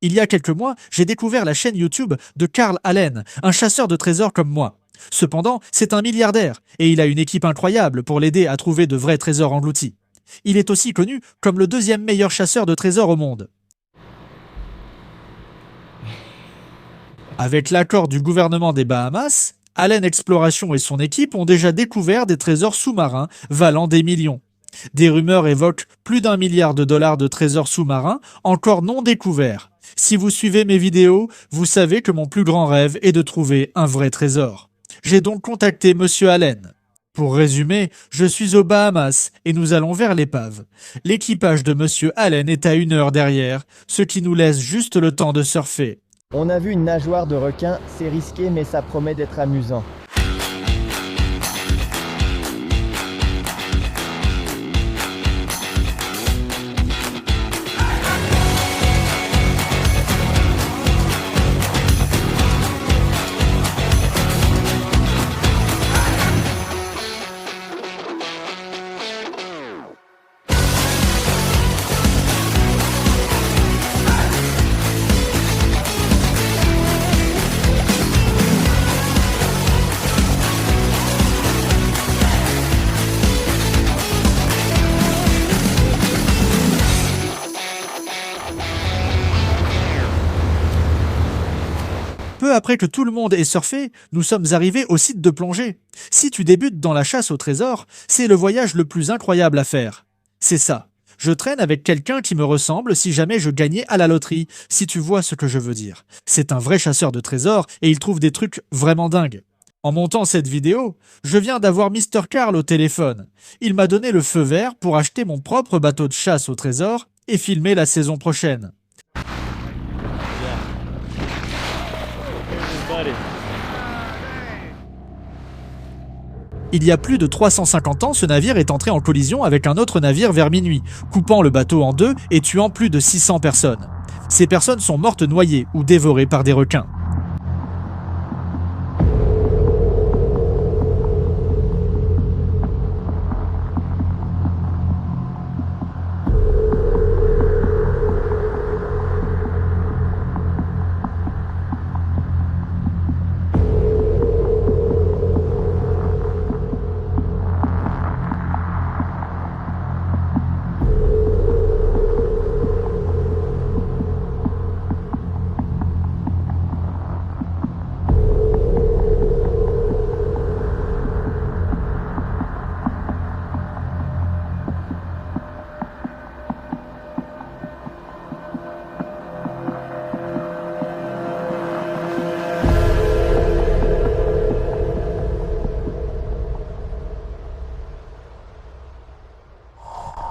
Il y a quelques mois, j'ai découvert la chaîne YouTube de Carl Allen, un chasseur de trésors comme moi. Cependant, c'est un milliardaire et il a une équipe incroyable pour l'aider à trouver de vrais trésors engloutis. Il est aussi connu comme le deuxième meilleur chasseur de trésors au monde. Avec l'accord du gouvernement des Bahamas, Allen Exploration et son équipe ont déjà découvert des trésors sous-marins valant des millions. Des rumeurs évoquent plus d'1 milliard de dollars de trésors sous-marins encore non découverts. Si vous suivez mes vidéos, vous savez que mon plus grand rêve est de trouver un vrai trésor. J'ai donc contacté Monsieur Allen. Pour résumer, je suis aux Bahamas et nous allons vers l'épave. L'équipage de Monsieur Allen est à 1 heure derrière, ce qui nous laisse juste le temps de surfer. On a vu une nageoire de requin, c'est risqué mais ça promet d'être amusant. Peu après que tout le monde ait surfé, nous sommes arrivés au site de plongée. Si tu débutes dans la chasse au trésor, c'est le voyage le plus incroyable à faire. C'est ça. Je traîne avec quelqu'un qui me ressemble si jamais je gagnais à la loterie, si tu vois ce que je veux dire. C'est un vrai chasseur de trésors et il trouve des trucs vraiment dingues. En montant cette vidéo, je viens d'avoir Mr. Carl au téléphone. Il m'a donné le feu vert pour acheter mon propre bateau de chasse au trésor et filmer la saison prochaine. Il y a plus de 350 ans, ce navire est entré en collision avec un autre navire vers minuit, coupant le bateau en deux et tuant plus de 600 personnes. Ces personnes sont mortes noyées ou dévorées par des requins.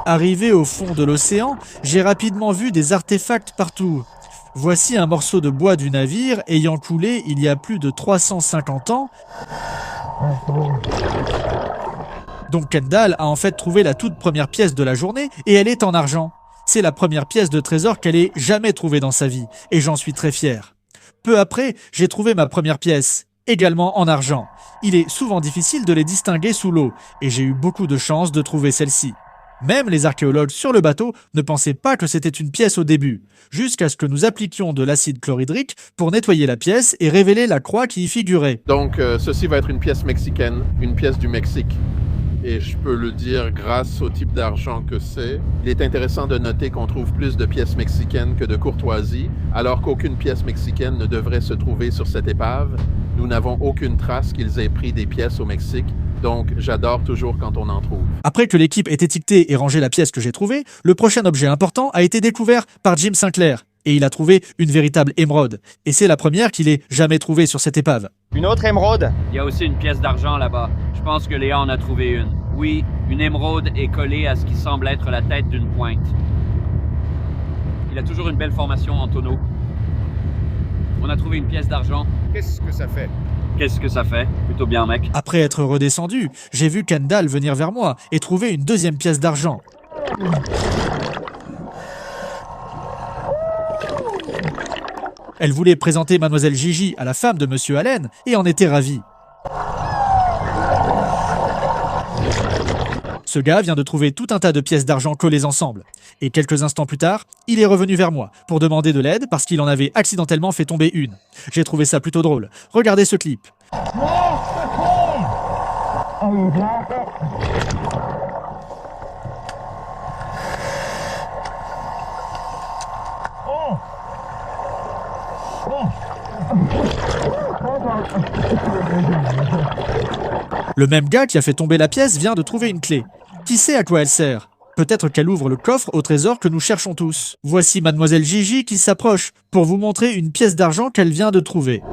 Arrivé au fond de l'océan, j'ai rapidement vu des artefacts partout. Voici un morceau de bois du navire ayant coulé il y a plus de 350 ans. Donc Kendall a en fait trouvé la toute première pièce de la journée et elle est en argent. C'est la première pièce de trésor qu'elle ait jamais trouvée dans sa vie et j'en suis très fier. Peu après, j'ai trouvé ma première pièce, également en argent. Il est souvent difficile de les distinguer sous l'eau et j'ai eu beaucoup de chance de trouver celle-ci. Même les archéologues sur le bateau ne pensaient pas que c'était une pièce au début, jusqu'à ce que nous appliquions de l'acide chlorhydrique pour nettoyer la pièce et révéler la croix qui y figurait. Donc, ceci va être une pièce mexicaine, une pièce du Mexique. Et je peux le dire grâce au type d'argent que c'est. Il est intéressant de noter qu'on trouve plus de pièces mexicaines que de courtoisie, alors qu'aucune pièce mexicaine ne devrait se trouver sur cette épave. Nous n'avons aucune trace qu'ils aient pris des pièces au Mexique, donc j'adore toujours quand on en trouve. Après que l'équipe ait étiqueté et rangé la pièce que j'ai trouvée, le prochain objet important a été découvert par Jim Sinclair. Et il a trouvé une véritable émeraude. Et c'est la première qu'il ait jamais trouvée sur cette épave. Une autre émeraude? Il y a aussi une pièce d'argent là-bas. Je pense que Léa en a trouvé une. Oui, une émeraude est collée à ce qui semble être la tête d'une pointe. Il a toujours une belle formation en tonneau. On a trouvé une pièce d'argent. Qu'est-ce que ça fait? Qu'est-ce que ça fait? Plutôt bien, mec. Après être redescendu, j'ai vu Kendall venir vers moi et trouver une deuxième pièce d'argent. Elle voulait présenter Mademoiselle Gigi à la femme de Monsieur Allen et en était ravie. Ce gars vient de trouver tout un tas de pièces d'argent collées ensemble. Et quelques instants plus tard, il est revenu vers moi pour demander de l'aide parce qu'il en avait accidentellement fait tomber une. J'ai trouvé ça plutôt drôle. Regardez ce clip. Le même gars qui a fait tomber la pièce vient de trouver une clé. Qui sait à quoi elle sert? Peut-être qu'elle ouvre le coffre au trésor que nous cherchons tous. Voici Mademoiselle Gigi qui s'approche pour vous montrer une pièce d'argent qu'elle vient de trouver.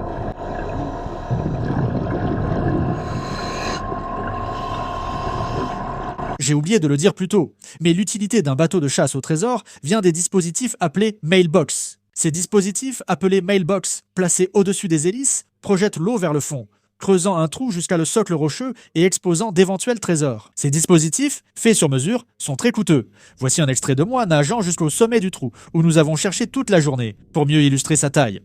J'ai oublié de le dire plus tôt, mais l'utilité d'un bateau de chasse au trésor vient des dispositifs appelés Mailbox. Ces dispositifs, appelés Mailbox, placés au-dessus des hélices, projettent l'eau vers le fond, creusant un trou jusqu'à le socle rocheux et exposant d'éventuels trésors. Ces dispositifs, faits sur mesure, sont très coûteux. Voici un extrait de moi nageant jusqu'au sommet du trou, où nous avons cherché toute la journée, pour mieux illustrer sa taille.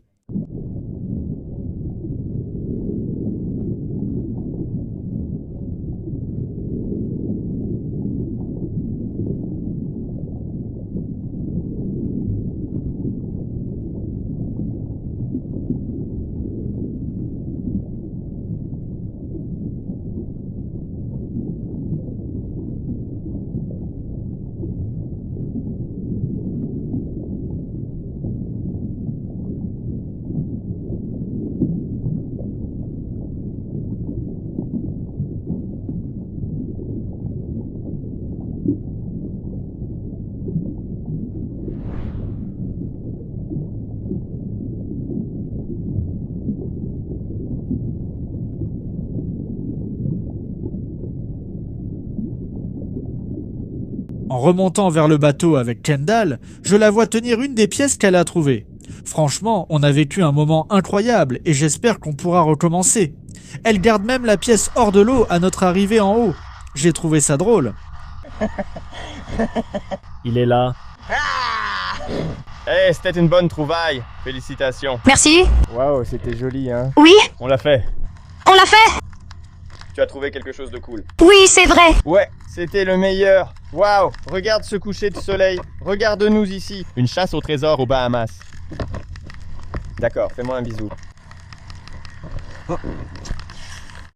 En remontant vers le bateau avec Kendall, je la vois tenir une des pièces qu'elle a trouvées. Franchement, on a vécu un moment incroyable et j'espère qu'on pourra recommencer. Elle garde même la pièce hors de l'eau à notre arrivée en haut. J'ai trouvé ça drôle. Il est là. Hey, c'était une bonne trouvaille. Félicitations. Merci. Waouh, c'était joli, hein. Oui, On l'a fait. on l'a fait. Tu as trouvé quelque chose de cool. Oui, c'est vrai. Ouais, c'était le meilleur. Waouh, regarde ce coucher de soleil. Regarde-nous ici. Une chasse au trésor aux Bahamas. D'accord, fais-moi un bisou.